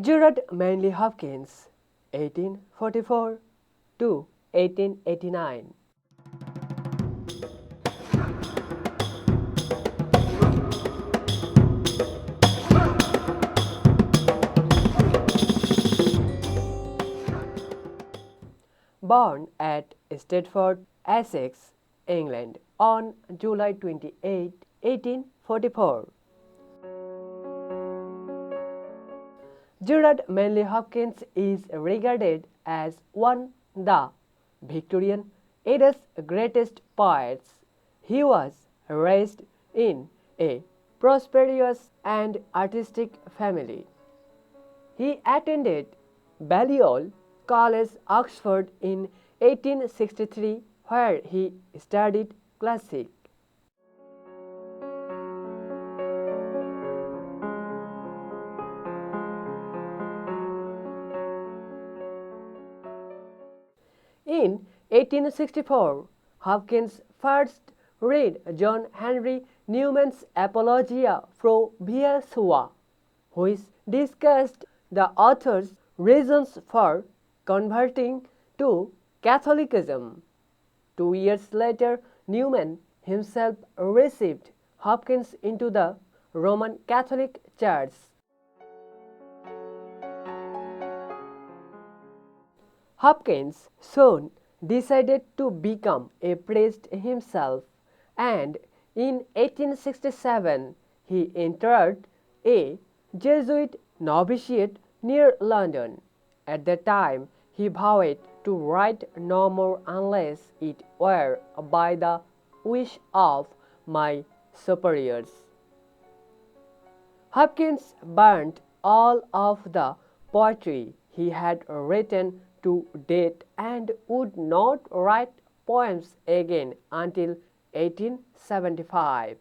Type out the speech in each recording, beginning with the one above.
Gerard Manley Hopkins, 1844 to 1889. Born at Stratford, Essex, England, on July 28, 1844. Gerard Manley Hopkins is regarded as one of the Victorian era's greatest poets. He was raised in a prosperous and artistic family. He attended Balliol College, Oxford in 1863, where he studied classic. In 1864, Hopkins first read John Henry Newman's Apologia pro Viasua, which discussed the author's reasons for converting to Catholicism. 2 years later, Newman himself received Hopkins into the Roman Catholic Church. Hopkins soon decided to become a priest himself, and in 1867 he entered a Jesuit novitiate near London. At that time, he vowed to write no more unless it were by the wish of my superiors. Hopkins burnt all of the poetry he had written to date and would not write poems again until 1875.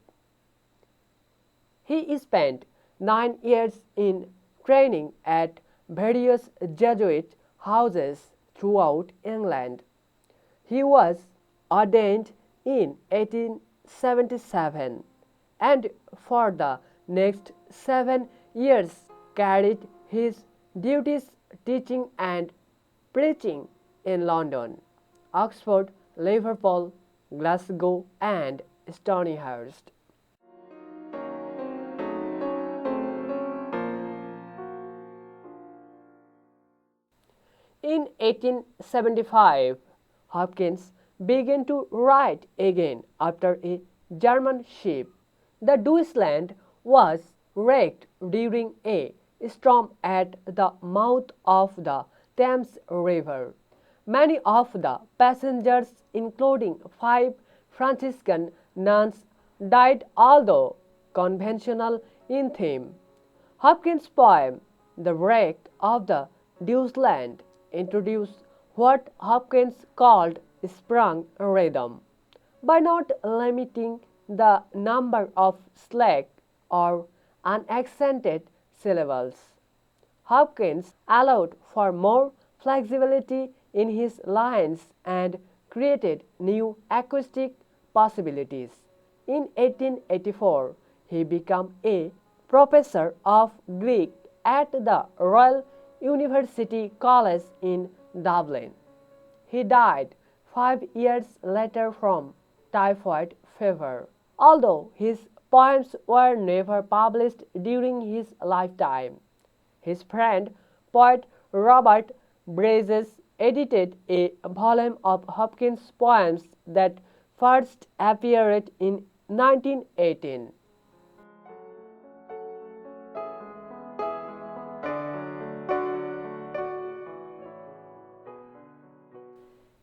He spent 9 years in training at various Jesuit houses throughout England. He was ordained in 1877 and for the next 7 years carried his duties teaching and preaching in London, Oxford, Liverpool, Glasgow, and Stonyhurst. In 1875, Hopkins began to write again after a German ship, the Deutschland, was wrecked during a storm at the mouth of the Thames River. Many of the passengers, including 5 Franciscan nuns, died, although conventional in theme. Hopkins' poem, The Wreck of the Deutschland, introduced what Hopkins called sprung rhythm. By not limiting the number of slack or unaccented syllables, Hopkins allowed for more flexibility in his lines and created new acoustic possibilities. In 1884, he became a professor of Greek at the Royal University College in Dublin. He died 5 years later from typhoid fever. Although his poems were never published during his lifetime, his friend, poet Robert Bridges, edited a volume of Hopkins' poems that first appeared in 1918.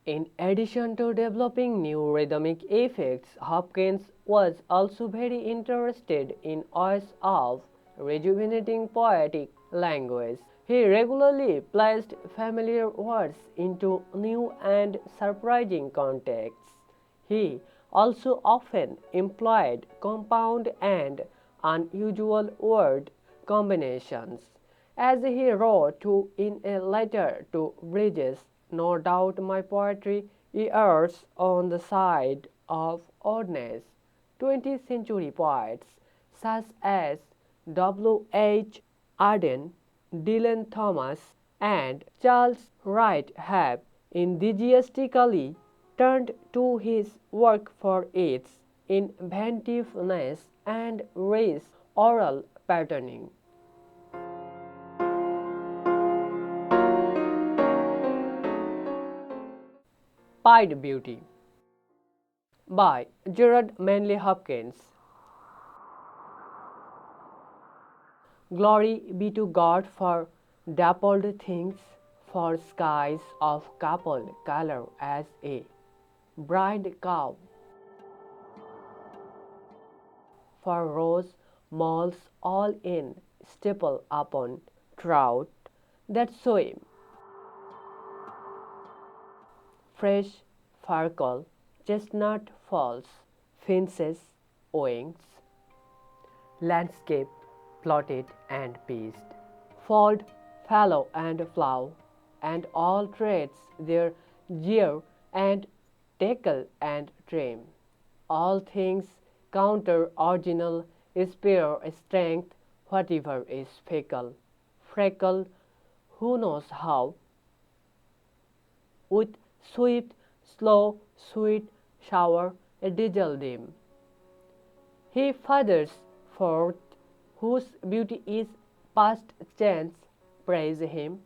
In addition to developing new rhythmic effects, Hopkins was also very interested in ways of rejuvenating poetic language. He regularly placed familiar words into new and surprising contexts. He also often employed compound and unusual word combinations. As he wrote in a letter to Bridges, no doubt my poetry errs on the side of oddness. 20th century poets such as W. H. Auden, Dylan Thomas, and Charles Wright have enthusiastically turned to his work for its inventiveness and rich oral patterning. Pied Beauty by Gerard Manley Hopkins. Glory be to God for dappled things, for skies of coupled color as a bride cow, for rose moles all in stipple upon trout that swim, fresh farkle, chestnut falls, finches wings, landscape plotted and pieced, fold, fallow and flow, and all traits their gear and tackle and trim. All things counter original, spare strength, whatever is fickle, freckle, who knows how, with swift, slow, sweet shower, a diesel dim. He fathers forth whose beauty is past chance, praise him.